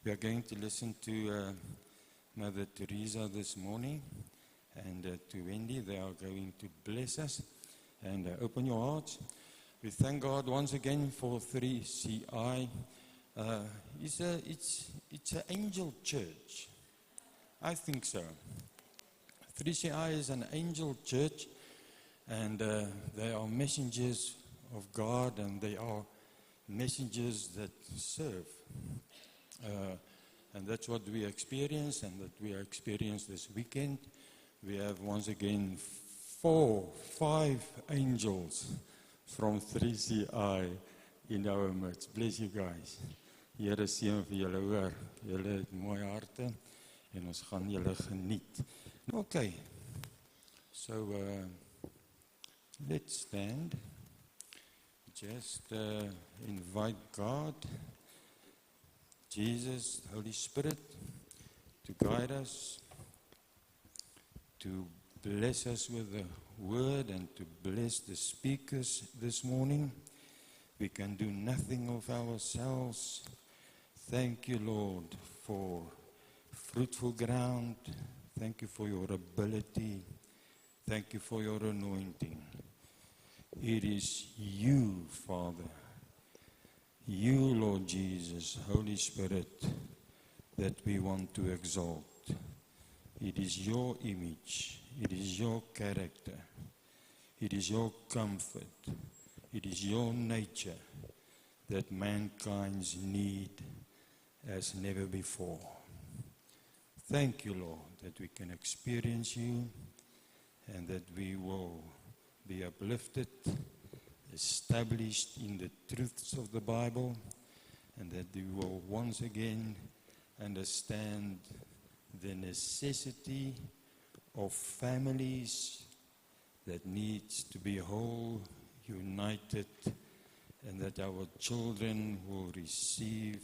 We are going to listen to Mother Teresa this morning and to Wendy. They are going to bless us. And open your hearts. We thank God once again for 3CI. It's an angel church. I think so. 3CI is an angel church, and they are messengers of God, and they are messengers that serve. And that's what we experience, and that we experienced this weekend. We have once again 5 angels from 3CI in our midst. Bless you guys. Here seën vir julle hoor. Julle het mooi harte en ons gaan julle geniet. Okay. So let's stand. Just invite God, Jesus, Holy Spirit, to guide us, to bless us with the word and to bless the speakers this morning. We can do nothing of ourselves. Thank you, Lord, for fruitful ground. Thank you for your ability. Thank you for your anointing. It is you, Father, you, Lord Jesus, Holy Spirit, that we want to exalt. It is your image. It is your character. It is your comfort. It is your nature that mankind's need as never before. Thank you, Lord, that we can experience you and that we will be uplifted, established in the truths of the Bible, and that we will once again understand the necessity of families that needs to be whole, united, and that our children will receive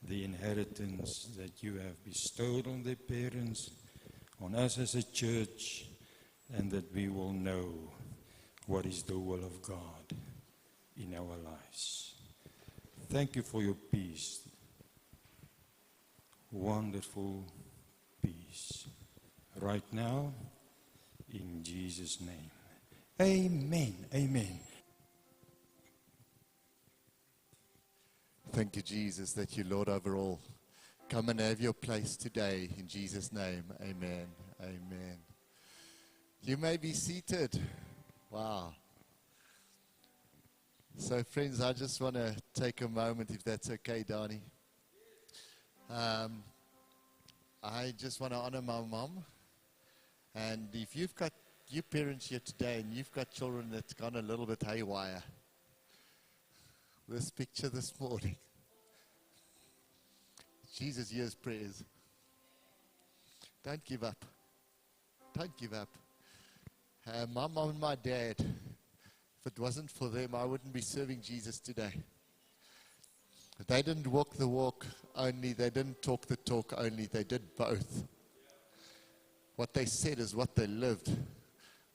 the inheritance that you have bestowed on their parents, on us as a church, and that we will know what is the will of God in our lives. Thank you for your peace. Wonderful peace. Right now, in Jesus' name. Amen. Amen. Thank you, Jesus, that you, Lord, over all. Come and have your place today, in Jesus' name. Amen. Amen. You may be seated. Wow. So, friends, I just want to take a moment, if that's okay, Donnie. I just want to honor my mom. And if you've got you parents here today and you've got children that's gone a little bit haywire, this picture this morning, Jesus hears prayers. Don't give up. Don't give up. My mom and my dad, if it wasn't for them, I wouldn't be serving Jesus today. They didn't walk the walk only, they didn't talk the talk only, they did both. What they said is what they lived.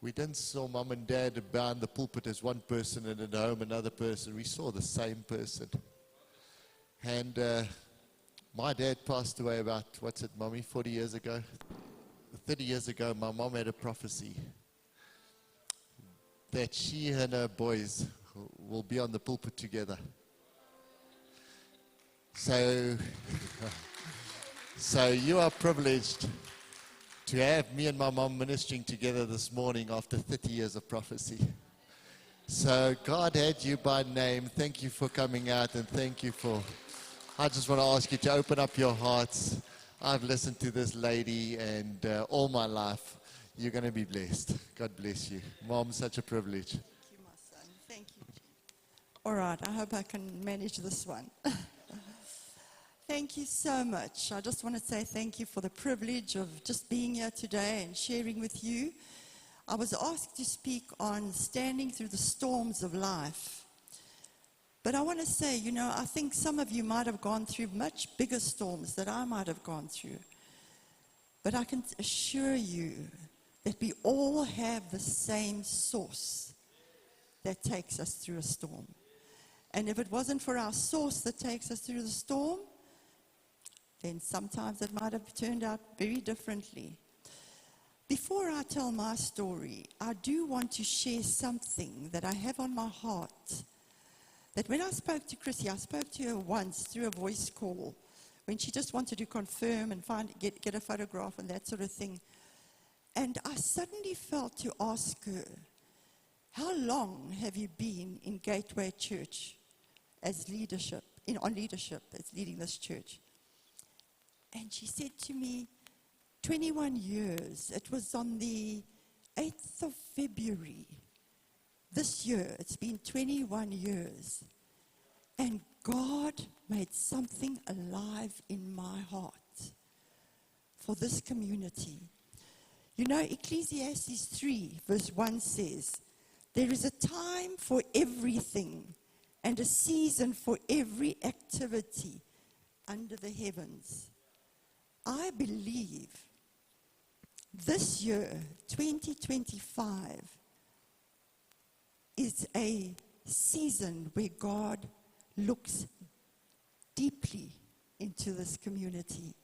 We didn't saw mom and dad behind the pulpit as one person and at home another person. We saw the same person. And my dad passed away about, 40 years ago? 30 years ago, my mom had a prophecy that she and her boys will be on the pulpit together. So you are privileged to have me and my mom ministering together this morning after 30 years of prophecy. So God had you by name. Thank you for coming out, and thank you for, I just want to ask you to open up your hearts. I've listened to this lady and all my life. You're going to be blessed. God bless you. Mom, such a privilege. Thank you, my son. Thank you. All right, I hope I can manage this one. Thank you so much. I just want to say thank you for the privilege of just being here today and sharing with you. I was asked to speak on standing through the storms of life. But I want to say, I think some of you might have gone through much bigger storms that I might have gone through. But I can assure you that we all have the same source that takes us through a storm. And if it wasn't for our source that takes us through the storm, then sometimes it might have turned out very differently. Before I tell my story, I do want to share something that I have on my heart. That when I spoke to Chrissy, I spoke to her once through a voice call when she just wanted to confirm and get a photograph and that sort of thing. And I suddenly felt to ask her, how long have you been in Gateway Church as leadership, on leadership, as leading this church? And she said to me, 21 years. It was on the 8th of February this year. It's been 21 years. And God made something alive in my heart for this community. You know, Ecclesiastes 3 verse 1 says, there is a time for everything and a season for every activity under the heavens. I believe this year, 2025, is a season where God looks deeply into this community.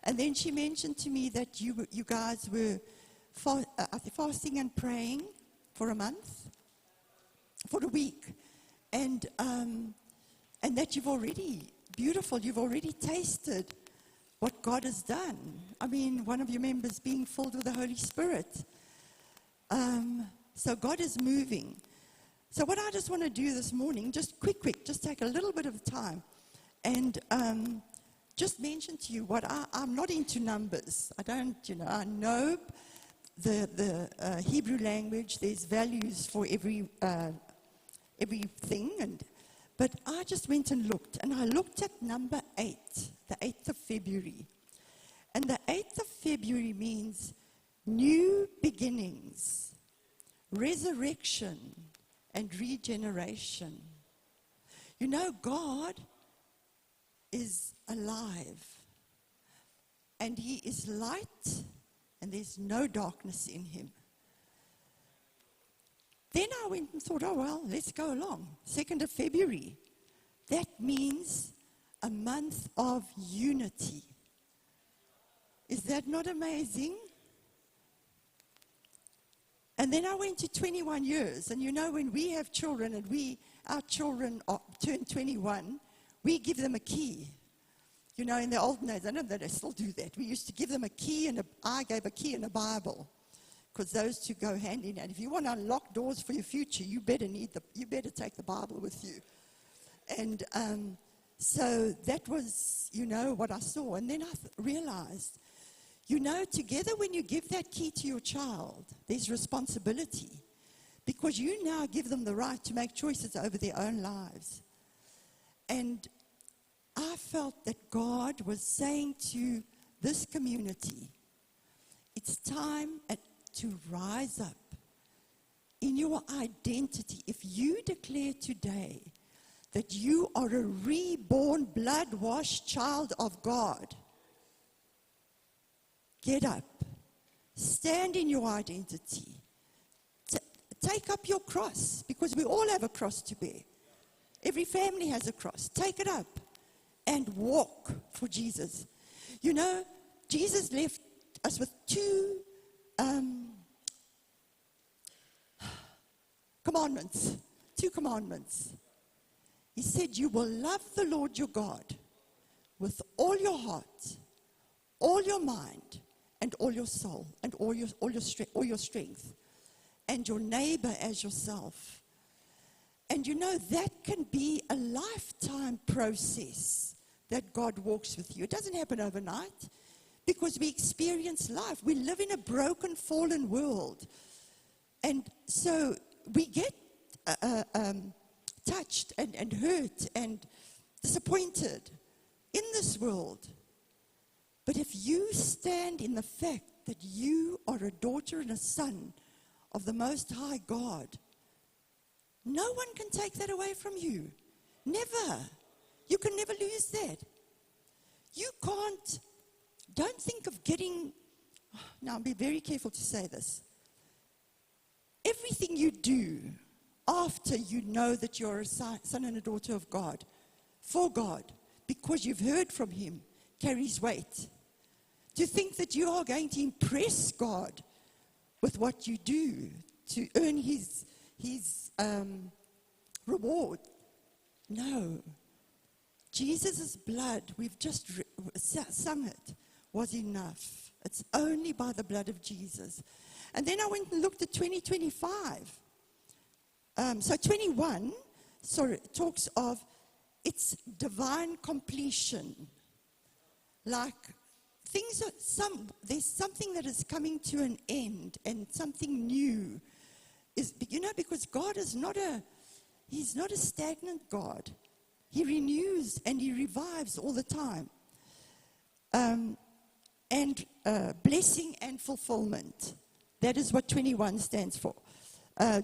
And then she mentioned to me that you guys were fasting and praying for a month, for a week, and that you've already tasted what God has done. I mean, one of your members being filled with the Holy Spirit. So God is moving. So what I just want to do this morning, just quick, just take a little bit of time and just mention to you what I'm not into numbers. I don't, I know the Hebrew language, there's values for everything, but I just went and I looked at number 8, the 8th of February. And the 8th of February means new beginnings, resurrection, and regeneration. You know, God is alive, and He is light, and there's no darkness in Him. Then I went and thought, oh, well, let's go along. 2nd of February. That means a month of unity. Is that not amazing? And then I went to 21 years. And you know, when we have children and our children turn 21, we give them a key. You know, in the old days, I know that I still do that. We used to give them a key, and I gave a key and a Bible. Because those two go hand in hand. If you want to unlock doors for your future, you better take the Bible with you. And so that was, what I saw. And then I realized, together when you give that key to your child, there's responsibility. Because you now give them the right to make choices over their own lives. And I felt that God was saying to this community, it's time to rise up in your identity. If you declare today that you are a reborn, blood-washed child of God, get up, stand in your identity, take up your cross, because we all have a cross to bear. Every family has a cross. Take it up and walk for Jesus. Jesus left us with two commandments. He said, you will love the Lord your God with all your heart, all your mind, and all your soul, and all your strength, and your neighbor as yourself. And that can be a lifetime process that God walks with you. It doesn't happen overnight, because we experience life. We live in a broken, fallen world. And so we get touched and hurt and disappointed in this world. But if you stand in the fact that you are a daughter and a son of the Most High God, no one can take that away from you. Never. You can never lose that. You can't. Don't think of getting. Now, be very careful to say this. Everything you do after you know that you're a son and a daughter of God, for God, because you've heard from Him, carries weight. To think that you are going to impress God with what you do to earn his reward. No. Jesus' blood, we've just sung it, was enough. It's only by the blood of Jesus. And then I went and looked at 2025. So 21, talks of its divine completion. Like there's something that is coming to an end and something new. Because God is He's not a stagnant God. He renews and He revives all the time. Blessing and fulfillment. That is what 21 stands for.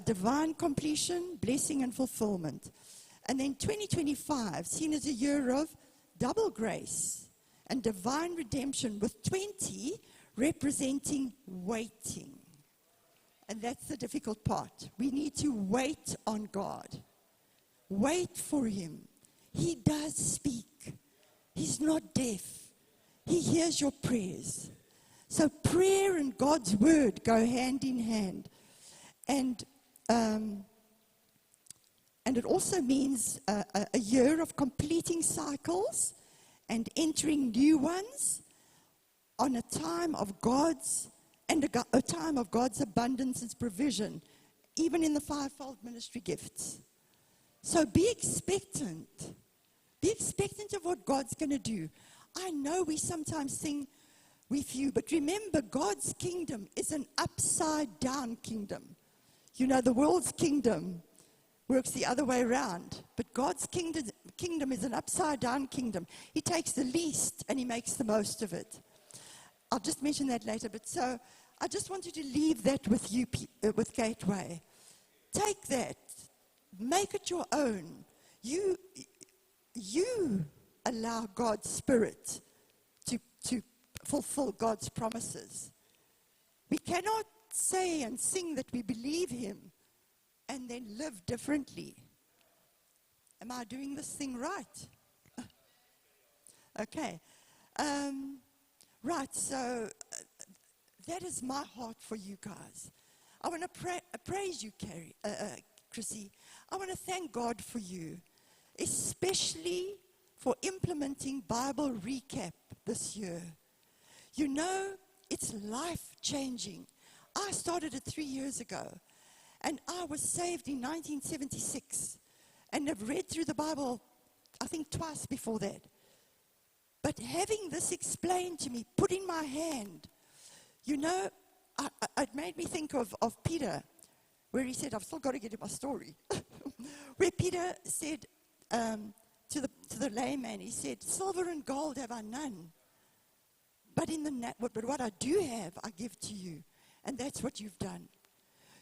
Divine completion, blessing and fulfillment. And then 2025, seen as a year of double grace and divine redemption, with 20 representing waiting. And that's the difficult part. We need to wait on God. Wait for Him. He does speak. He's not deaf. He hears your prayers. So prayer and God's word go hand in hand. And it also means a year of completing cycles and entering new ones on a time of God's a time of God's abundance and provision, even in the fivefold ministry gifts. So be expectant. Be expectant of what God's going to do. I know we sometimes sing with you, but remember, God's kingdom is an upside down kingdom. The world's kingdom works the other way around, but God's kingdom is an upside down kingdom. He takes the least and He makes the most of it. I'll just mention that later, but so I just wanted to leave that with you, with Gateway. Take that, make it your own. You allow God's Spirit to fulfill God's promises. We cannot say and sing that we believe Him and then live differently. Am I doing this thing right? Okay. Right, so that is my heart for you guys. I want to praise you, Chrissy. I want to thank God for you, especially for implementing Bible Recap this year. It's life-changing. I started it 3 years ago, and I was saved in 1976, and have read through the Bible, I think, twice before that. But having this explained to me, put in my hand, it made me think of Peter, where he said, I've still got to get to my story, where Peter said to the layman, he said, silver and gold have I none, but what I do have, I give to you. And that's what you've done.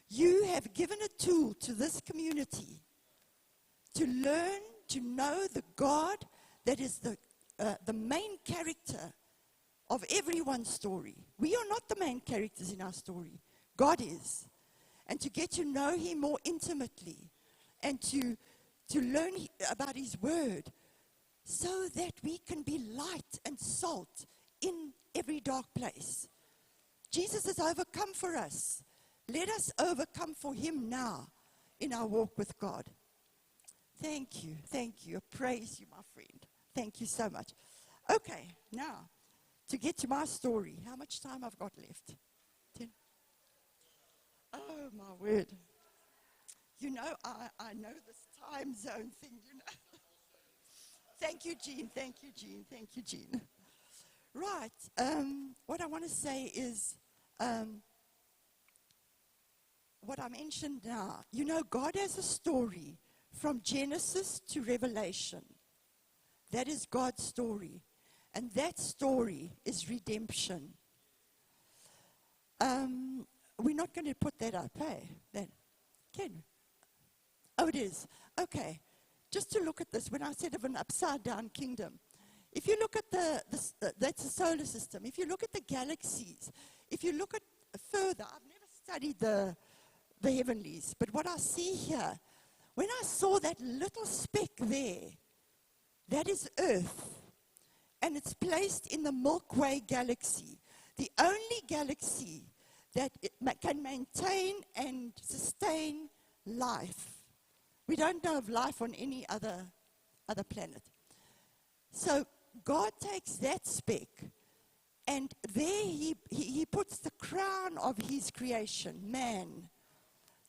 You have given a tool to this community to learn to know the God that is the main character of everyone's story. We are not the main characters in our story. God is. And to get to know Him more intimately and to learn about His Word so that we can be light and salt in every dark place. Jesus has overcome for us. Let us overcome for Him now in our walk with God. Thank you. Thank you. I praise you, my friend. Thank you so much. Okay, now, to get to my story. How much time I've got left? 10? Oh, my word. I know this time zone thing, Thank you, Jean. Thank you, Jean. Thank you, Jean. Right. What I want to say is what I mentioned now. God has a story from Genesis to Revelation. That is God's story. And that story is redemption. We're not going to put that up, hey? Then, can we? Oh, it is. Okay. Just to look at this, when I said of an upside-down kingdom, if you look at that's the solar system. If you look at the galaxies, if you look at further, I've never studied the heavenlies, but what I see here, when I saw that little speck there, that is Earth. and it's placed in the Milky Way galaxy, the only galaxy that can maintain and sustain life. We don't know of life on any other planet. So God takes that speck, and there he puts the crown of his creation, man,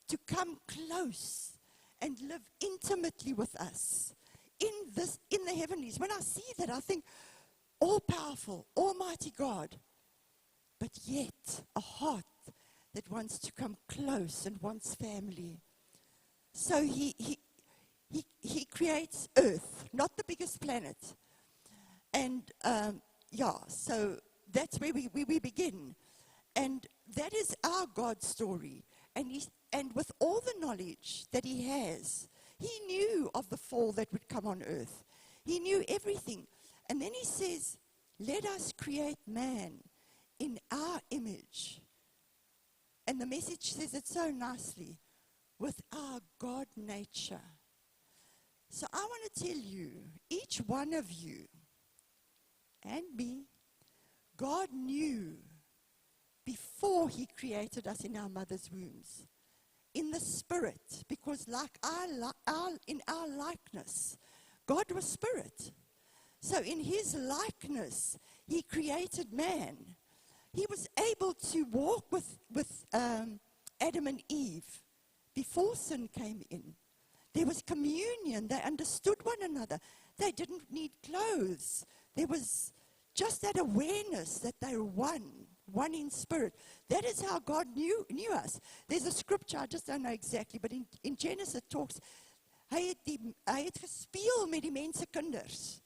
to come close and live intimately with us in the heavenlies. When I see that, I think, all-powerful, almighty God, but yet a heart that wants to come close and wants family. So he creates Earth, not the biggest planet. And so that's where we begin. And that is our God story. And with all the knowledge that he has, he knew of the fall that would come on earth. He knew everything. And then he says, let us create man in our image. And the Message says it so nicely, with our God nature. So I want to tell you, each one of you and me, God knew before he created us in our mother's wombs, in the spirit, because like in our likeness, God was spirit. So in his likeness, he created man. He was able to walk with Adam and Eve before sin came in. There was communion. They understood one another. They didn't need clothes. There was just that awareness that they were one in spirit. That is how God knew us. There's a scripture, I just don't know exactly, but in Genesis it talks, hy het gespeel met die mense kinders.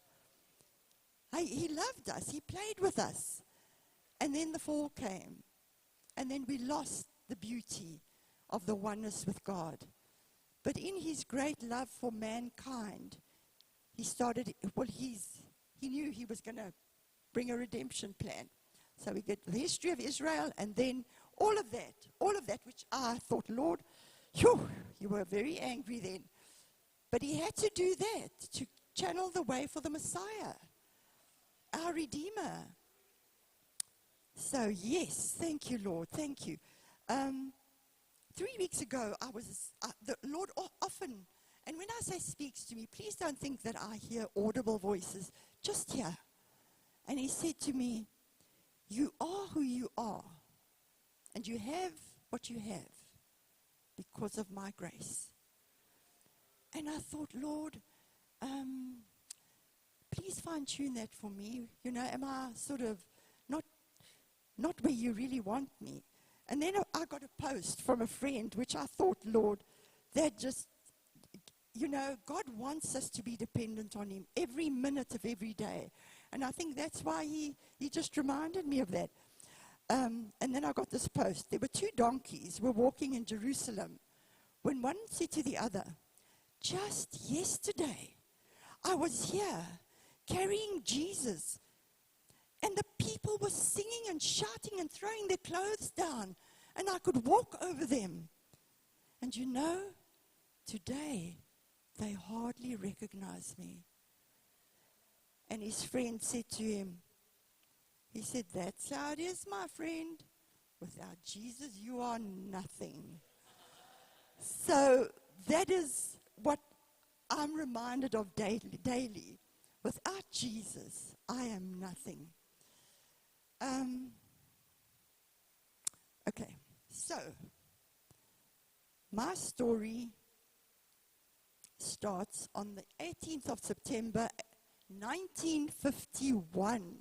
He loved us. He played with us. And then the fall came. And then we lost the beauty of the oneness with God. But in his great love for mankind, he knew he was going to bring a redemption plan. So we get the history of Israel, and then all of that, which I thought, Lord, you were very angry then. But he had to do that to channel the way for the Messiah, our Redeemer. So yes, thank you, Lord, thank you. 3 weeks ago, the Lord often, and when I say speaks to me, please don't think that I hear audible voices, just hear. And he said to me, you are who you are, and you have what you have because of my grace. And I thought, Lord, please fine-tune that for me. You know, am I sort of not where you really want me? And then I got a post from a friend, which I thought, Lord, that just, God wants us to be dependent on him every minute of every day. And I think that's why he just reminded me of that. And then I got this post. There were 2 donkeys were walking in Jerusalem when one said to the other, just yesterday, I was here carrying Jesus, and the people were singing and shouting and throwing their clothes down, and I could walk over them. And today, they hardly recognize me. And his friend said to him, he said, that's how it is, my friend. Without Jesus, you are nothing. So that is what I'm reminded of daily. Without Jesus, I am nothing. Okay, so my story starts on the 18th of September, 1951.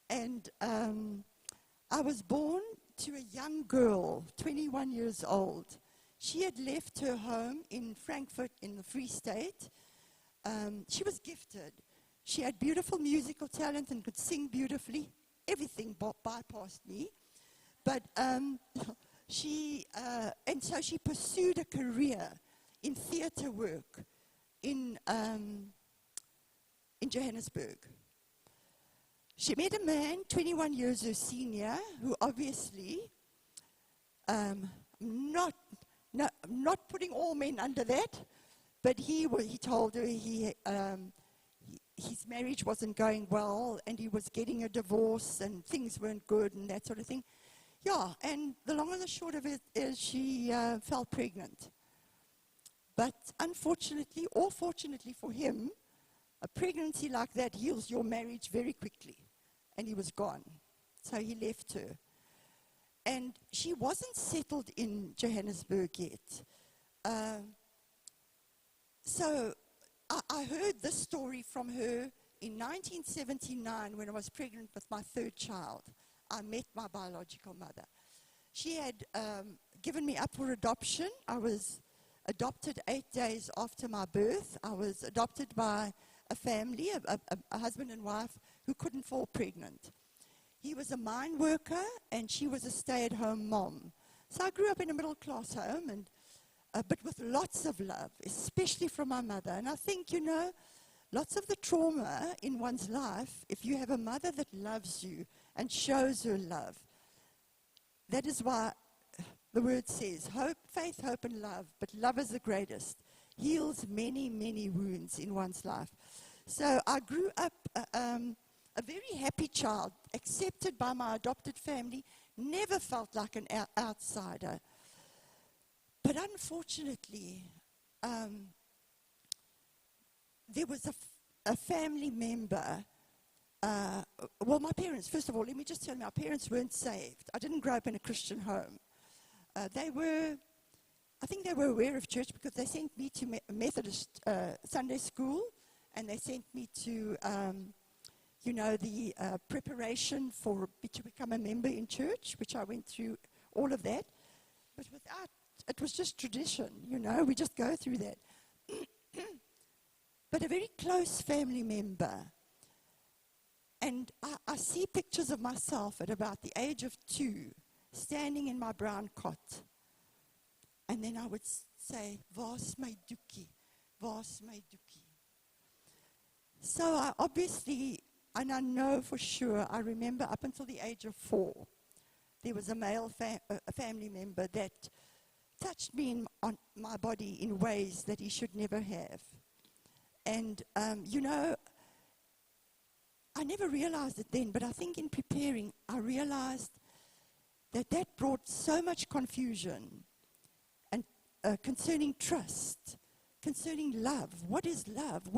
And I was born to a young girl, 21 years old. She had left her home in Frankfurt in the Free State. She was gifted. She had beautiful musical talent and could sing beautifully. Everything bypassed me. But so she pursued a career in theater work in Johannesburg. She met a man, 21 years her senior, who obviously, not putting all men under that, but he told her he his marriage wasn't going well, and he was getting a divorce, and things weren't good, and that sort of thing. Yeah, and the long and the short of it is she fell pregnant. But unfortunately, or fortunately for him, a pregnancy like that heals your marriage very quickly. And he was gone. So he left her. And she wasn't settled in Johannesburg yet. So I heard this story from her in 1979 when I was pregnant with my third child. I met my biological mother. She had given me up for adoption. I was adopted 8 days after my birth. I was adopted by a family, a husband and wife, who couldn't fall pregnant. He was a mine worker, and she was a stay-at-home mom. So I grew up in a middle-class home, but with lots of love, especially from my mother. And I think, lots of the trauma in one's life, if you have a mother that loves you and shows her love, that is why the word says, hope, faith, hope, and love, but love is the greatest, heals many, many wounds in one's life. So I grew up a very happy child, accepted by my adopted family, never felt like an outsider. But unfortunately, there was a family member. Well, my parents, first of all, let me just tell you, my parents weren't saved. I didn't grow up in a Christian home. I think they were aware of church because they sent me to Methodist Sunday school, and they sent me to, the preparation to become a member in church, which I went through all of that. But it was just tradition, we just go through that. But a very close family member, and I see pictures of myself at about the age of 2, standing in my brown cot. And then I would say, "Waar's my doekie? Waar's my doekie?" So I obviously, and I know for sure, I remember up until the age of 4, there was a male a family member that touched me on my body in ways that he should never have. And, I never realized it then, but I think in preparing, I realized that brought so much confusion and concerning trust, concerning love. What is love?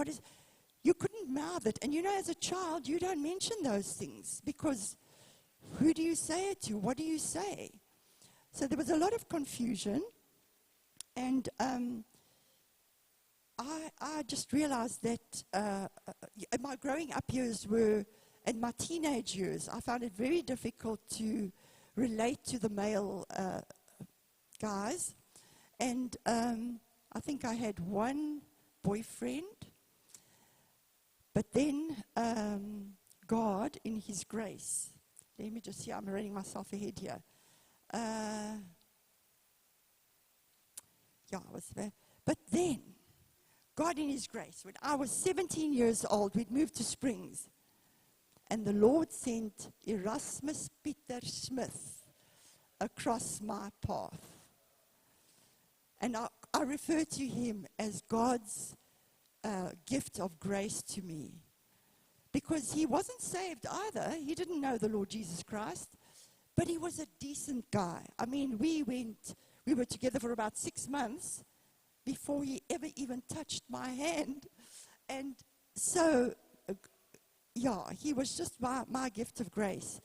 You couldn't mouth it. And as a child, you don't mention those things because who do you say it to? What do you say? So there was a lot of confusion. And I just realized that my growing up years and my teenage years, I found it very difficult to relate to the male guys. And I think I had one boyfriend. But then God, in His grace, let me just see, I'm running myself ahead here. I was there. But then, God in His grace, when I was 17 years old, we'd moved to Springs. And the Lord sent Erasmus Peter Smith across my path. And I refer to him as God's gift of grace to me. Because he wasn't saved either. He didn't know the Lord Jesus Christ. But he was a decent guy. I mean, we were together for about 6 months before he ever even touched my hand. And so, he was just my gift of grace.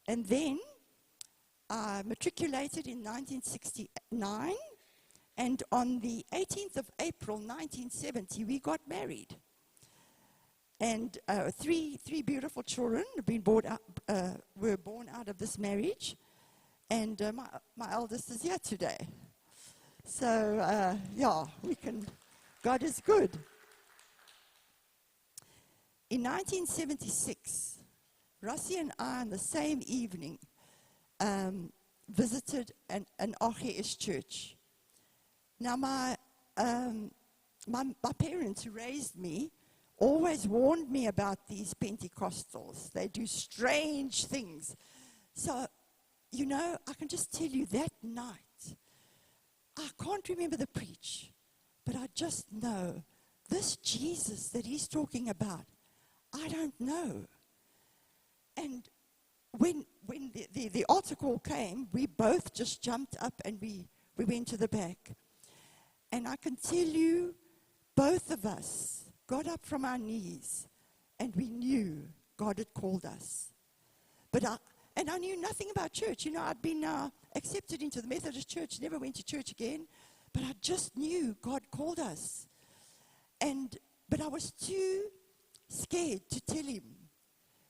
And then I matriculated in 1969. And on the 18th of April, 1970, we got married. And three beautiful children were born out of this marriage. And my eldest is here today. So, God is good. In 1976, Rossi and I, on the same evening, visited an RGS church. Now, my parents who raised me always warned me about these Pentecostals. They do strange things. So, I can just tell you that night, I can't remember the preach, but I just know this Jesus that he's talking about, I don't know. And when the altar call came, we both just jumped up and we went to the back. And I can tell you, both of us got up from our knees and we knew God had called us. But I knew nothing about church. You know, I'd been accepted into the Methodist Church, never went to church again. But I just knew God called us. But I was too scared to tell him.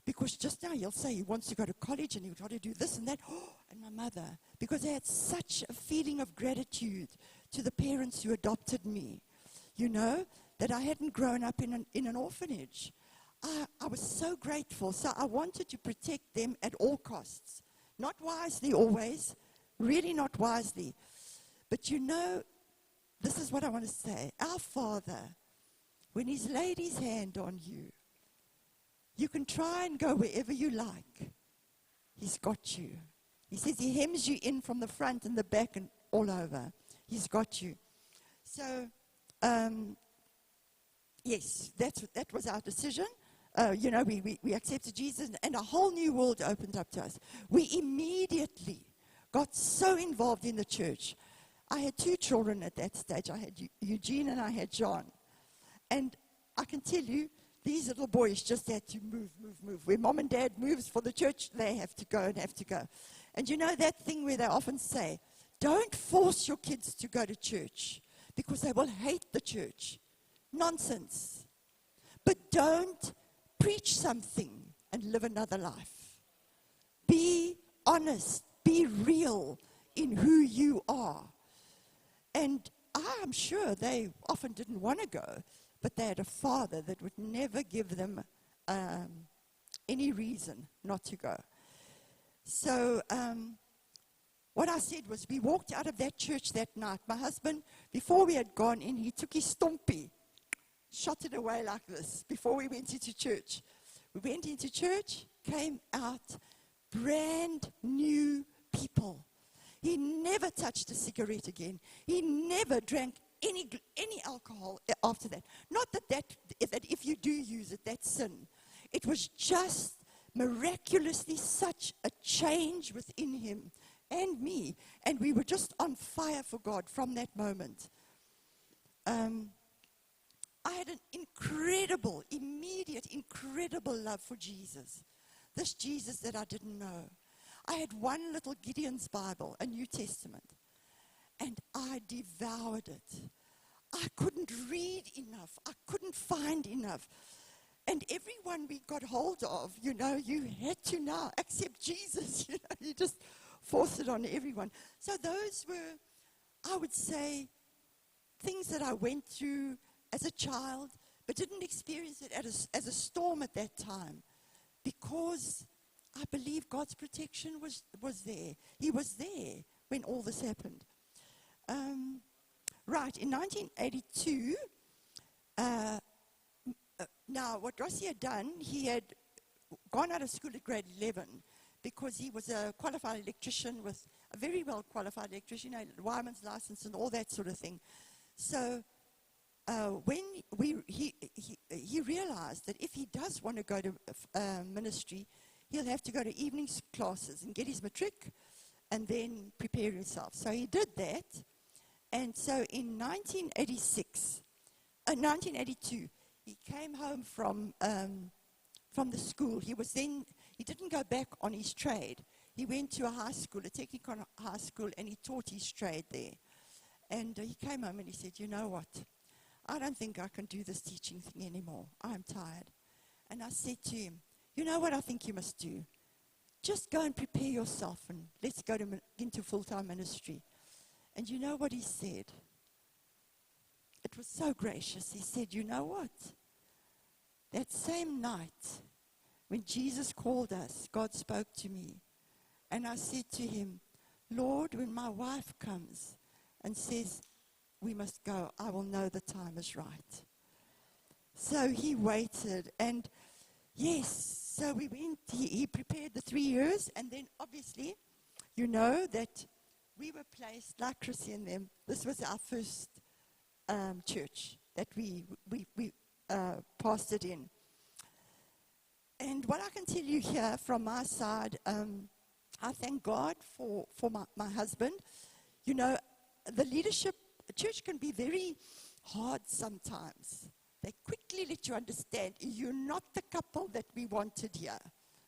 Because just now he'll say he wants to go to college and he'll try to do this and that. Oh, and my mother. Because I had such a feeling of gratitude to the parents who adopted me. You know, that I hadn't grown up in an orphanage. I was so grateful. So I wanted to protect them at all costs. Not wisely always. Really not wisely. But you know, this is what I want to say. Our Father, when he's laid his hand on you, you can try and go wherever you like. He's got you. He says he hems you in from the front and the back and all over. He's got you. So, yes, that was our decision. You know, we accepted Jesus and a whole new world opened up to us. We immediately got so involved in the church. I had 2 children at that stage. I had Eugene and I had John. And I can tell you, these little boys just had to move. Where mom and dad moves for the church, they have to go and have to go. And you know that thing where they often say, don't force your kids to go to church because they will hate the church. Nonsense. But don't preach something and live another life. Be honest. Be real in who you are. And I'm sure they often didn't want to go, but they had a father that would never give them any reason not to go. So what I said was, we walked out of that church that night. My husband, before we had gone in, he took his stompie, shot it away like this before we went into church. We went into church, came out, brand new people. He never touched a cigarette again. He never drank any alcohol after that. Not that if you do use it, that's sin. It was just miraculously such a change within him and me. And we were just on fire for God from that moment. I had an incredible, immediate, incredible love for Jesus. This Jesus that I didn't know. I had one little Gideon's Bible, a New Testament, and I devoured it. I couldn't read enough. I couldn't find enough. And everyone we got hold of, you know, you had to now accept Jesus. You know, you just force it on everyone. So those were, I would say, things that I went through as a child, but didn't experience it as a storm at that time, because I believe God's protection was there. He was there when all this happened. Right, in 1982, now what Rossi had done, he had gone out of school at grade 11 because he was a qualified electrician, with a very well qualified electrician, you know, wireman's license and all that sort of thing. So when he realized that if he does want to go to ministry, he'll have to go to evening classes and get his matric and then prepare himself. So he did that. And so in 1982, he came home from the school. He didn't go back on his trade. He went to a high school, a technical high school, and he taught his trade there. And he came home and he said, you know what? I don't think I can do this teaching thing anymore. I'm tired. And I said to him, you know what I think you must do? Just go and prepare yourself and let's go into full-time ministry. And you know what he said? It was so gracious. He said, you know what? That same night when Jesus called us, God spoke to me. And I said to him, Lord, when my wife comes and says, we must go, I will know the time is right. So he waited, and yes, so we went, he prepared the 3 years, and then obviously, you know that we were placed, like Chrissy and them, this was our first church that we pastored in. And what I can tell you here from my side, I thank God for my husband. You know, the leadership, church can be very hard sometimes. They quickly let you understand you're not the couple that we wanted here.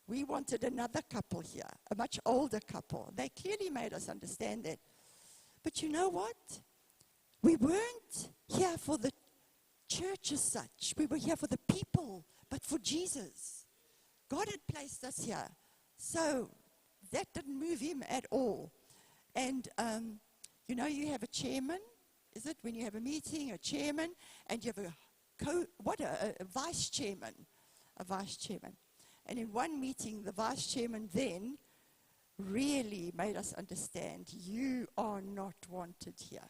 We wanted another couple here, a much older couple. They clearly made us understand that. But you know what? We weren't here for the church as such. We were here for the people, but for Jesus. God had placed us here. So that didn't move him at all. And, you know, you have a chairman, is it? When you have a meeting, a chairman, and you have a vice chairman. A vice chairman. And in one meeting, the vice chairman then really made us understand, you are not wanted here.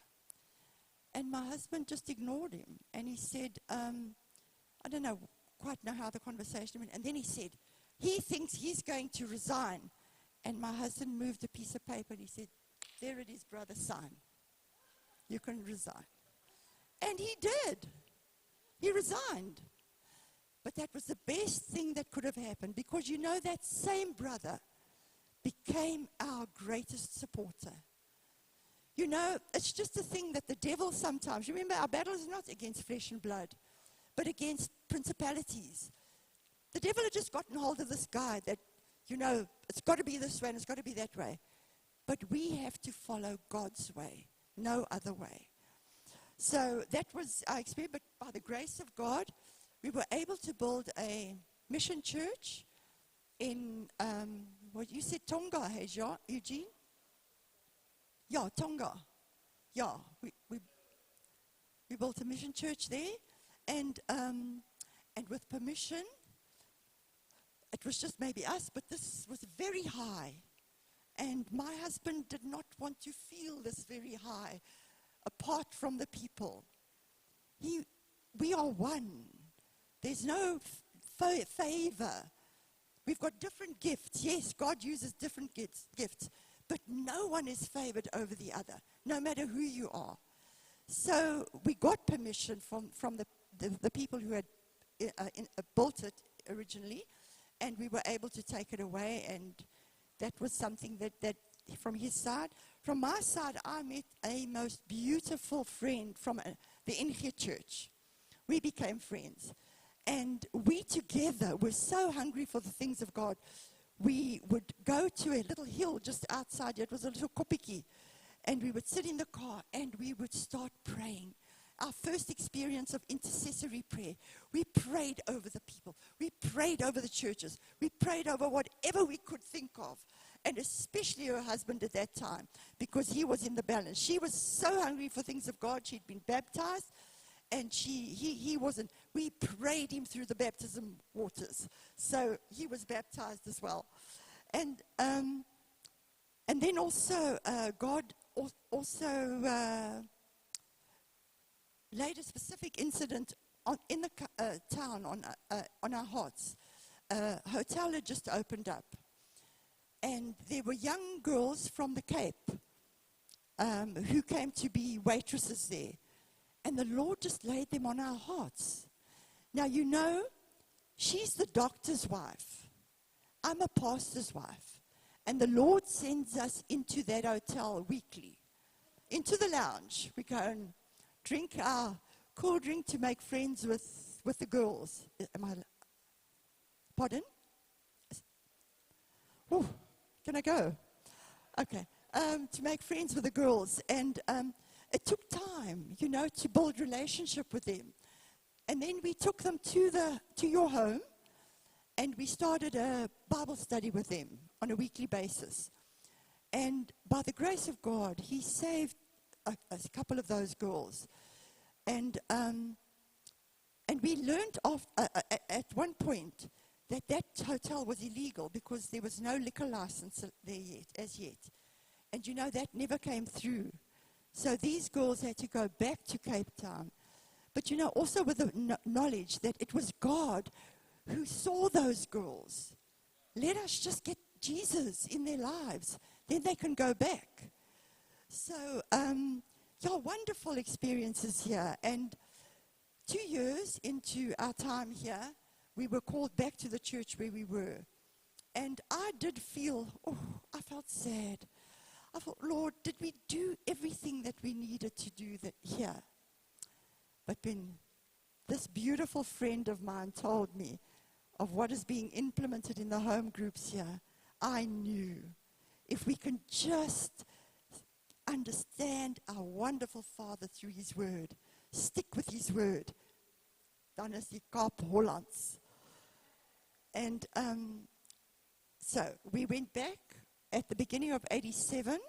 And my husband just ignored him. And he said, I don't quite know how the conversation went. And then he said, he thinks he's going to resign. And my husband moved a piece of paper and he said, there it is, brother, sign. You can resign. And he did. He resigned. But that was the best thing that could have happened, because you know that same brother became our greatest supporter. You know, it's just a thing that the devil sometimes, remember, our battle is not against flesh and blood, but against principalities. The devil had just gotten hold of this guy that, you know, it's got to be this way and it's got to be that way. But we have to follow God's way, no other way. So that was our experience, but by the grace of God, we were able to build a mission church in, what you said, Tonga, hey, Eugene? Yeah, Tonga. Yeah, we built a mission church there, and with permission, it was just maybe us, but this was very high. And my husband did not want to feel this very high apart from the people. We are one. There's no favor. We've got different gifts. Yes, God uses different gifts, but no one is favored over the other, no matter who you are. So we got permission from the people who had built it originally, and we were able to take it away, and that was something that from his side. From my side, I met a most beautiful friend from the NG church. We became friends. And we together were so hungry for the things of God. We would go to a little hill just outside. It was a little kopiki. And we would sit in the car and we would start praying. Our first experience of intercessory prayer. We prayed over the people. We prayed over the churches. We prayed over whatever we could think of. And especially her husband at that time, because he was in the balance. She was so hungry for things of God. She'd been baptized. And he wasn't. We prayed him through the baptism waters. So he was baptized as well. And then also, God also laid a specific incident in the town on our hearts. A hotel had just opened up. And there were young girls from the Cape who came to be waitresses there. And the Lord just laid them on our hearts. Now, you know, she's the doctor's wife. I'm a pastor's wife. And the Lord sends us into that hotel weekly, into the lounge. We go and drink our cool drink to make friends with the girls. Pardon? Ooh, can I go? Okay. To make friends with the girls. And it took time, you know, to build relationship with them. And then we took them to your home, and we started a Bible study with them on a weekly basis. And by the grace of God, he saved a couple of those girls. And we learned at one point that hotel was illegal because there was no liquor license there as yet. And you know, that never came through. So these girls had to go back to Cape Town. But you know, also with the knowledge that it was God who saw those girls. Let us just get Jesus in their lives. Then they can go back. So, wonderful experiences here. And 2 years into our time here, we were called back to the church where we were. And I did feel, I felt sad. I thought, Lord, did we do everything that we needed to do here? But when this beautiful friend of mine told me of what is being implemented in the home groups here, I knew if we can just understand our wonderful Father through His Word, stick with His Word, dan is die Kaap Hollands. And so we went back at the beginning of 87.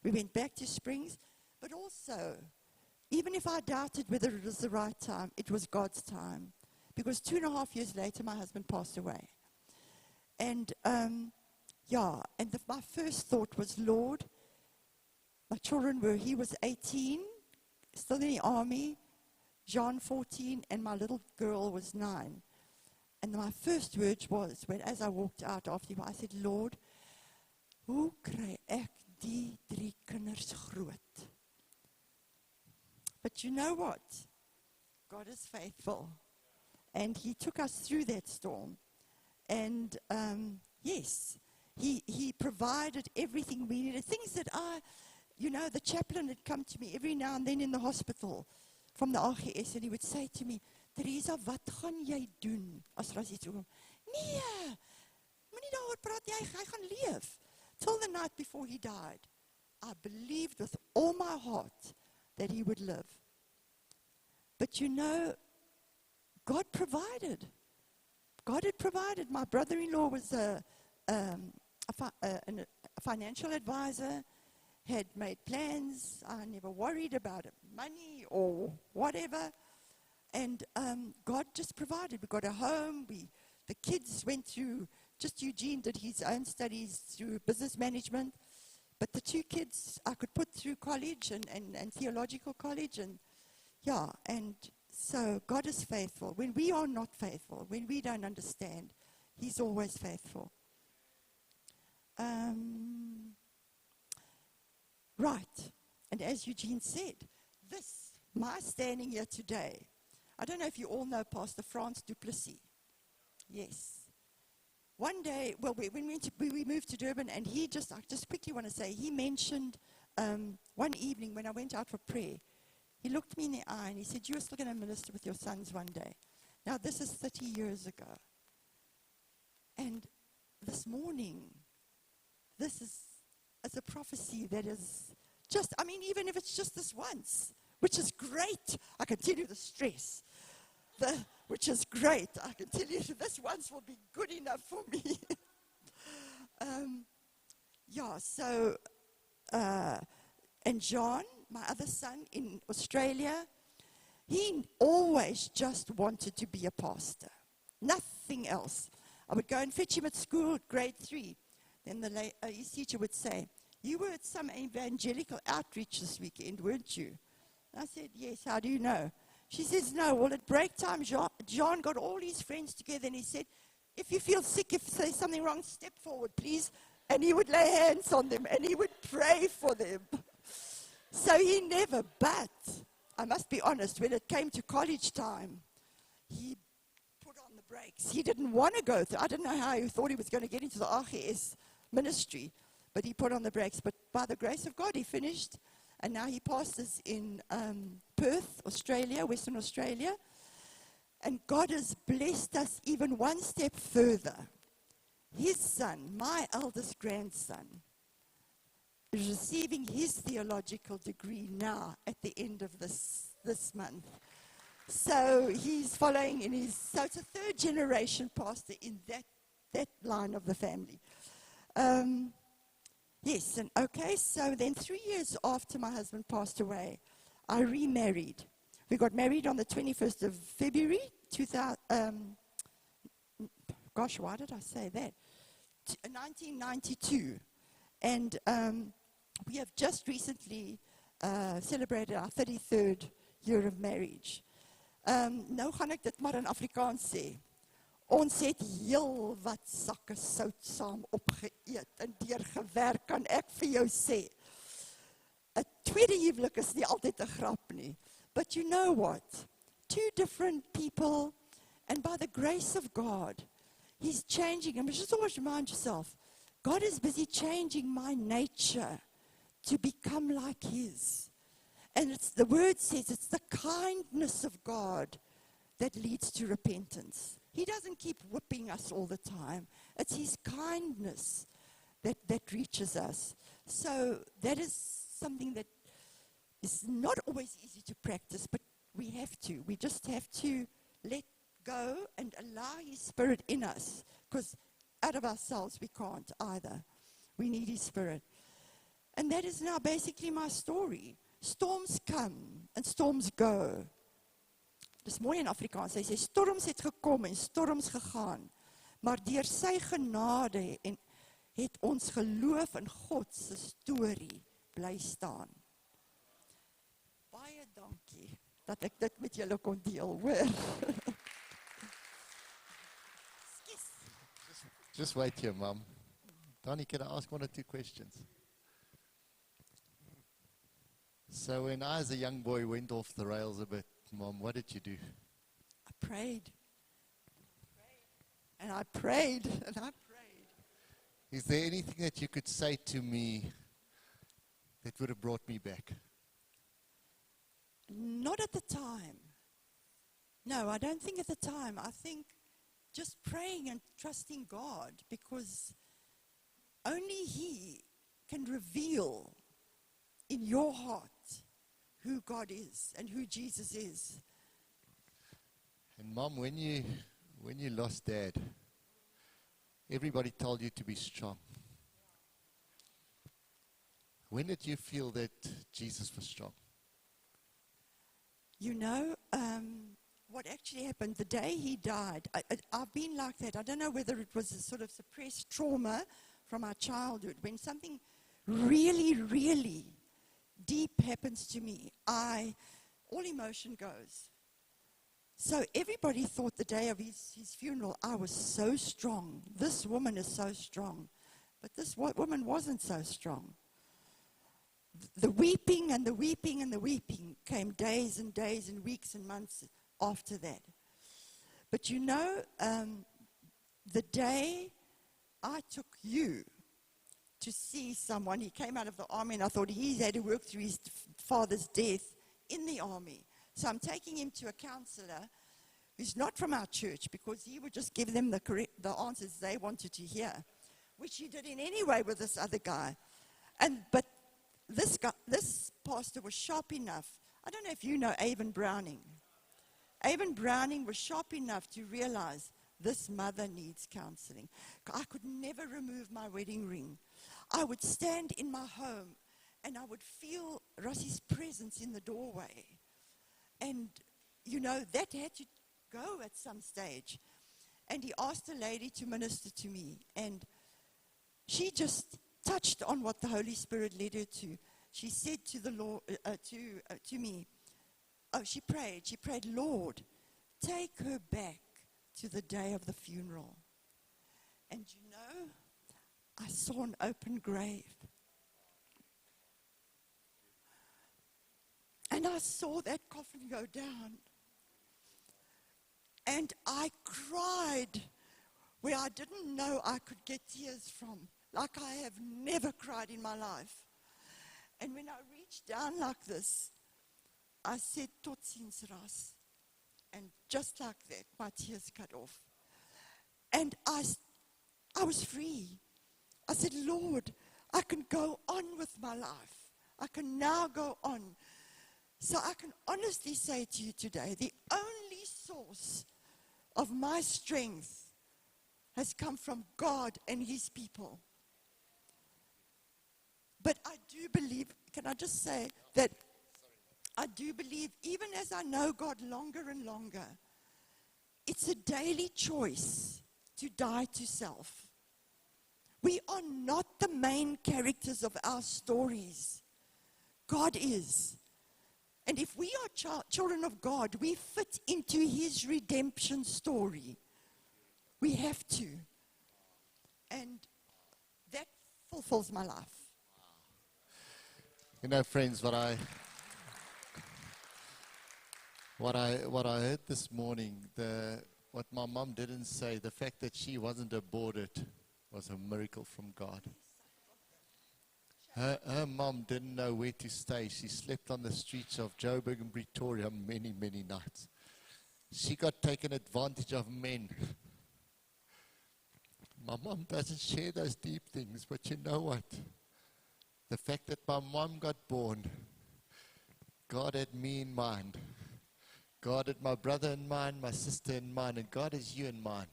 We went back to Springs, but also, even if I doubted whether it was the right time, it was God's time. Because 2.5 years later, my husband passed away. And, my first thought was, Lord, my children he was 18, still in the army, John 14, and my little girl was 9. And my first words was, as I walked out after him, I said, Lord, hoe kry ek die 3 kinders groot? But you know what? God is faithful. And He took us through that storm. And yes, He provided everything we needed. Things that the chaplain had come to me every now and then in the hospital from the AGS, and he would say to me, Teresa, wat gaan jy doen? As er iets oor. Nee, moenie daaroor praat nie, hy gaan leef. Till the night before he died, I believed with all my heart that he would live. But God provided. God had provided. My brother-in-law was a financial advisor, had made plans. I never worried about money or whatever. And God just provided. We got a home. The kids went through, just Eugene did his own studies through business management. But the 2 kids I could put through college and theological college. And so God is faithful. When we are not faithful, when we don't understand, He's always faithful. Right. And as Eugene said, my standing here today, I don't know if you all know Pastor Frans du Plessis. Yes. One day, when we moved to Durban, and I just quickly want to say, he mentioned one evening when I went out for prayer, he looked me in the eye and he said, you're still going to minister with your sons one day. Now, this is 30 years ago. And this morning, this is a prophecy that is just, even if it's just this once, which is great. I can tell you the stress, which is great. I can tell you this once will be good enough for me. And John, my other son in Australia, he always just wanted to be a pastor. Nothing else. I would go and fetch him at school at grade 3. Then his teacher would say, you were at some evangelical outreach this weekend, weren't you? I said, yes, how do you know? She says, no, well, at break time, John got all his friends together and he said, if you feel sick, if there's something wrong, step forward, please. And he would lay hands on them and he would pray for them. So he never, but I must be honest, when it came to college time, he put on the brakes. He didn't want to go through. I don't know how he thought he was going to get into the AGS ministry, but he put on the brakes. But by the grace of God, he finished. And now he pastors in Perth, Australia, Western Australia. And God has blessed us even one step further. His son, my eldest grandson, is receiving his theological degree now at the end of this month. So he's following so it's a 3rd generation pastor in that line of the family. Yes, and okay, so then 3 years after my husband passed away, I remarried. We got married on the 21st of February, 2000, gosh, why did I say that? 1992. And we have just recently celebrated our 33rd year of marriage. Nou gaan ek dit maar in Afrikaans sê. Ons het heel wat sakke sout saam opgeëet en deurgewerk, kan ek vir jou sê. 'n tweede huwelik is nie altyd 'n grap nie. But you know what? 2 different people And by the grace of God, He's changing. And just always remind yourself, God is busy changing my nature to become like His. And the word says it's the kindness of God that leads to repentance. He doesn't keep whipping us all the time. It's His kindness that reaches us. So that is something that is not always easy to practice, but we have to. We just have to let go and allow His Spirit in us, because out of ourselves we can't either. We need His Spirit. And that is now basically my story. Storms come and storms go. Dis mooi in Afrikaans. Hy sê storms het gekom en storms gegaan. Maar deur sy genade het ons geloof in God se storie bly staan. Baie dankie dat ek dit met julle kon deel, hoor. Just wait here, Mum. Donnie, can I ask one or two questions? So when I, as a young boy, went off the rails a bit, Mom, what did you do? I prayed. And I prayed. And I prayed. Is there anything that you could say to me that would have brought me back? Not at the time. No, I don't think at the time. I think just praying and trusting God, because only He can reveal in your heart who God is and who Jesus is. And Mom, when you lost Dad, everybody told you to be strong. When did you feel that Jesus was strong? You know, what actually happened the day he died, I've been like that. I don't know whether it was a sort of suppressed trauma from our childhood. When something really, really deep happens to me, all emotion goes. So everybody thought the day of his funeral, I was so strong. This woman is so strong. But this woman wasn't so strong. The weeping and the weeping and the weeping came days and days and weeks and months after that. But you know, the day I took you to see someone, he came out of the army, and I thought he had to work through his father's death in the army. So I'm taking him to a counselor who's not from our church, because he would just give them the answers they wanted to hear, which he did in any way with this other guy. But this pastor was sharp enough. I don't know if you know Avon Browning. Avon Browning was sharp enough to realize this mother needs counseling. I could never remove my wedding ring. I would stand in my home and I would feel Rossie's presence in the doorway. And, you know, that had to go at some stage. And he asked a lady to minister to me. And she just touched on what the Holy Spirit led her to. She said to the Lord, to me, she prayed, Lord, take her back to the day of the funeral. And you know, I saw an open grave. And I saw that coffin go down. And I cried where I didn't know I could get tears from, like I have never cried in my life. And when I reached down like this, I said, Tot ziens, Ras. And just like that, my tears cut off. And I was free. I said, Lord, I can go on with my life. I can now go on. So I can honestly say to you today, the only source of my strength has come from God and His people. But I do believe, can I just say that I do believe, even as I know God longer and longer, it's a daily choice to die to self. We are not the main characters of our stories. God is. And if we are children of God, we fit into His redemption story. We have to. And that fulfills my life. You know, friends, what I heard this morning, the what my mom didn't say, the fact that she wasn't aborted was a miracle from God. Her mom didn't know where to stay. She slept on the streets of Joburg and Pretoria many, many nights. She got taken advantage of men. My mom doesn't share those deep things, but you know what? The fact that my mom got born, God had me in mind. God had my brother in mind, my sister in mind, and God has you in mind.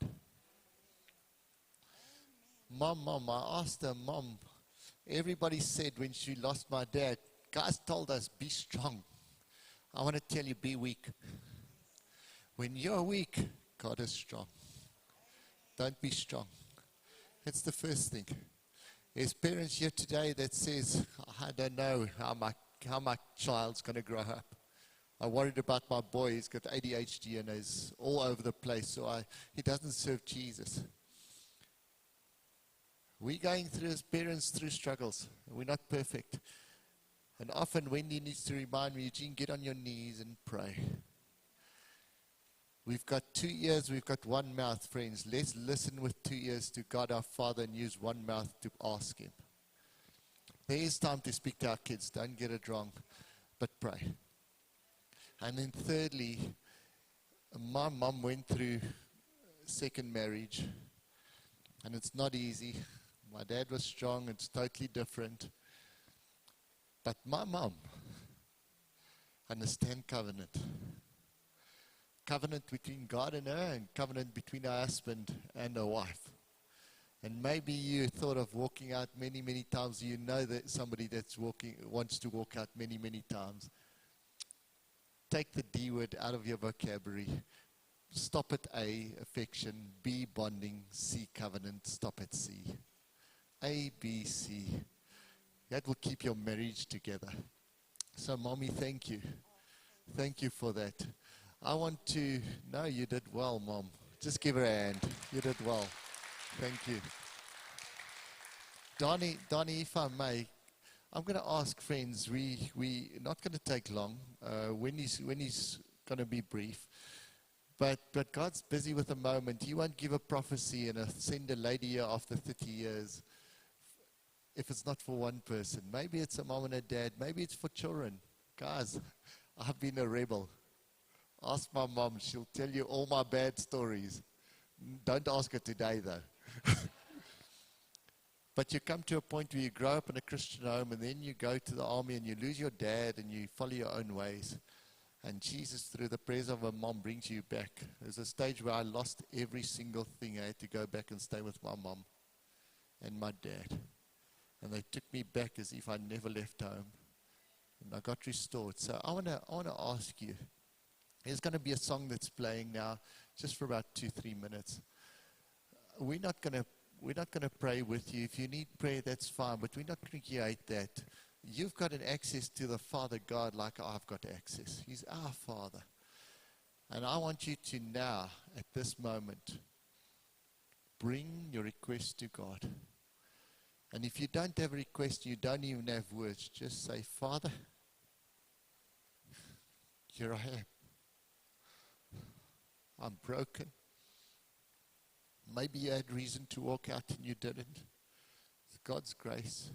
Mom, I asked her, Mom, everybody said when she lost my dad, guys told us, be strong. I want to tell you, be weak. When you're weak, God is strong. Don't be strong. That's the first thing. There's parents here today that says, I don't know how my child's going to grow up. I'm worried about my boy. He's got ADHD and is all over the place, so he doesn't serve Jesus. We're going through, as parents, through struggles. We're not perfect. And often Wendy needs to remind me, Eugene, get on your knees and pray. We've got 2 ears, we've got one mouth, friends. Let's listen with 2 ears to God our Father and use one mouth to ask Him. There is time to speak to our kids. Don't get it wrong, but pray. And then thirdly, my mom went through second marriage, and it's not easy. My dad was strong. It's totally different. But my mom understands covenant. Covenant between God and her, and covenant between her husband and her wife. And maybe you thought of walking out many, many times. You know that somebody that's wants to walk out many, many times. Take the D word out of your vocabulary. Stop at A, affection. B, bonding. C, covenant. Stop at C. A, B, C. That will keep your marriage together. So, Mommy, thank you. Thank you for that. I want to know you did well, Mom. Just give her a hand. You did well. Thank you. Donnie, if I may, I'm going to ask friends, we're not going to take long. When he's going to be brief. But God's busy with the moment. He won't give a prophecy and send a lady here after 30 years if it's not for one person. Maybe it's a mom and a dad. Maybe it's for children. Guys, I've been a rebel. Ask my mom. She'll tell you all my bad stories. Don't ask her today, though. But you come to a point where you grow up in a Christian home, and then you go to the army and you lose your dad and you follow your own ways. And Jesus, through the prayers of a mom, brings you back. There's a stage where I lost every single thing. I had to go back and stay with my mom and my dad. And they took me back as if I never left home. And I got restored. So I want to ask you, there's going to be a song that's playing now, just for about 2-3 minutes. We're not going to pray with you. If you need prayer, that's fine, but we're not going to create that. You've got an access to the Father God like I've got access. He's our Father. And I want you to now, at this moment, bring your request to God. And if you don't have a request, you don't even have words, just say, Father, here I am. I'm broken. Maybe you had reason to walk out and you didn't. It's God's grace.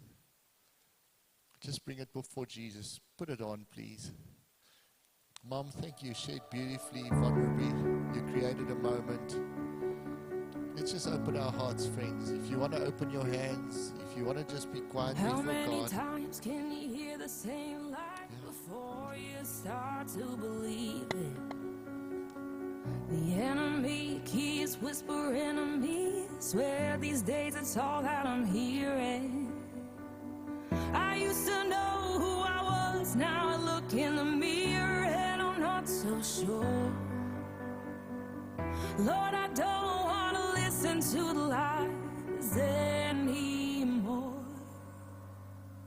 Just bring it before Jesus. Put it on, please. Mom, thank you. Shared beautifully, vulnerably. You created a moment. Let's just open our hearts, friends. If you want to open your hands, if you want to just be quiet before God. How many times can you hear the same lie before you start to believe it? The enemy keeps whispering to me. Swear these days it's all that I'm hearing. I used to know who I was. Now I look in the mirror and I'm not so sure. Lord, I don't want to listen to the lies anymore.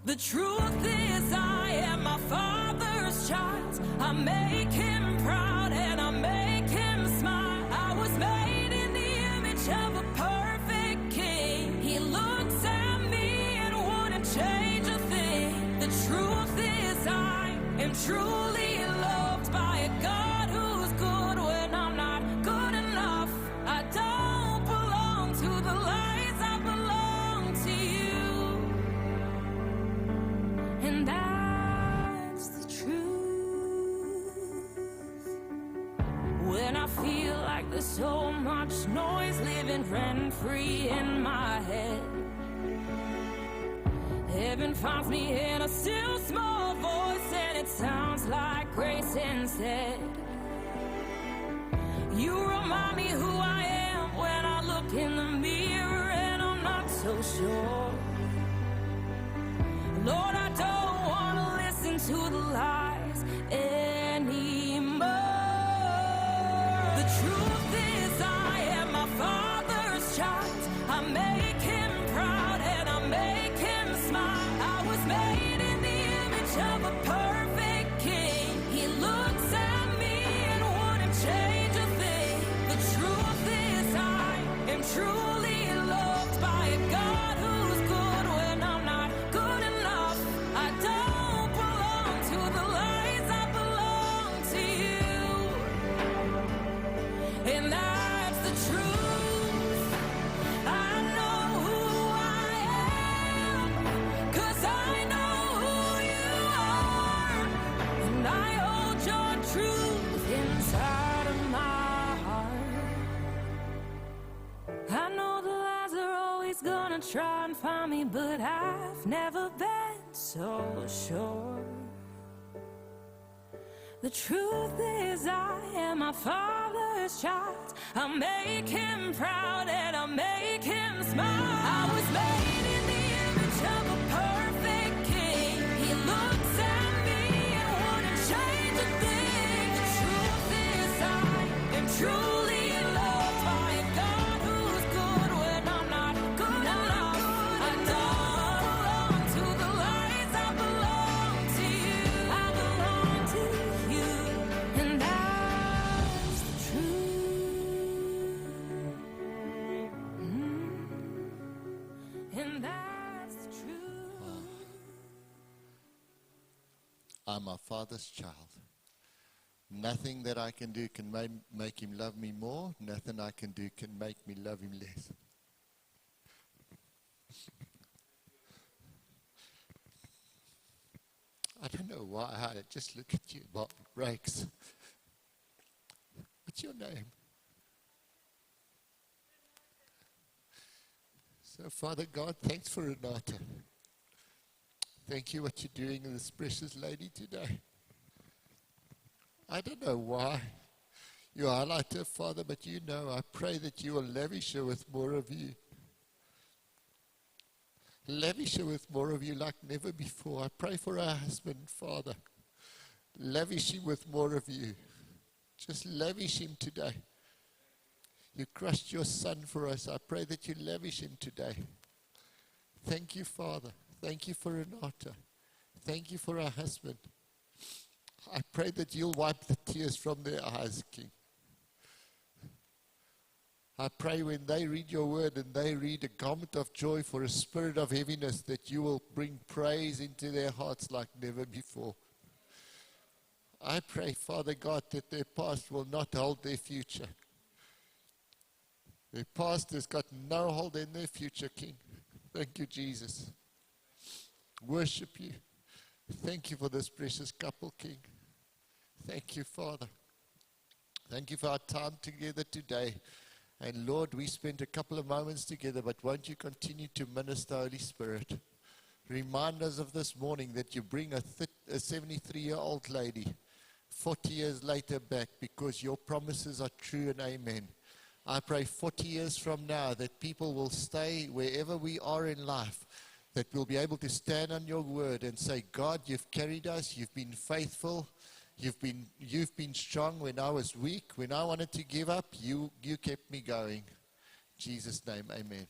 The truth is I am my Father's child. I make Him proud and I make Him smile. I was made in the image of a perfect King. He looks at me and wouldn't change a thing. The truth is I am truly loved by a God who's good when I'm not good enough. so much noise living rent-free in my head. Heaven finds me in a still small voice, and it sounds like grace instead. You remind me who I am when I look in the mirror and I'm not so sure. Lord, I don't want to listen to the lies anymore. The truth is I am my Father's child. I make him proud and I make him smile. I was made in the image of a perfect king. He looks at me and wouldn't change a thing. The truth is I am truly loved by a God who's good when I'm not good enough. I don't belong to the lies, I belong to you. And that's the truth. I know who I am, 'cause I know who you are. And I hold your truth inside of my heart. I know the lies are always gonna try and find me, but I've never been so sure. The truth is I am my Father's child. I make him proud and I make him smile. I was made in the image of a perfect king. He looks at me and wouldn't change a thing. The truth is I am truly loved by a God who's good when I'm not good enough. I don't belong to the lies, I belong to you. I belong to you, and that's the truth. And that's the truth. I'm my Father's child. Nothing that I can do can make him love me more. Nothing I can do can make me love him less. I don't know why I just look at you, Bob Rakes. What's your name? So, Father God, thanks for Renata. Thank you what you're doing in this precious lady today. I don't know why you highlight her, Father, but you know, I pray that you will lavish her with more of you. Lavish her with more of you like never before. I pray for her husband, Father. Lavish him with more of you. Just lavish him today. You crushed your son for us. I pray that you lavish him today. Thank you, Father. Thank you for Renata. Thank you for her husband. I pray that you'll wipe the tears from their eyes, King. I pray when they read your word and they read a garment of joy for a spirit of heaviness, that you will bring praise into their hearts like never before. I pray, Father God, that their past will not hold their future. Their past has got no hold in their future, King. Thank you, Jesus. Worship you. Thank you for this precious couple, King. Thank you, Father. Thank you for our time together today. And Lord, we spent a couple of moments together, but won't you continue to minister, Holy Spirit? Remind us of this morning that you bring a 73-year-old lady 40 years later back, because your promises are true and amen. I pray 40 years from now that people will stay wherever we are in life, that we'll be able to stand on your word and say, God, you've carried us, you've been faithful, you've been strong when I was weak, when I wanted to give up, you kept me going. In Jesus' name, amen.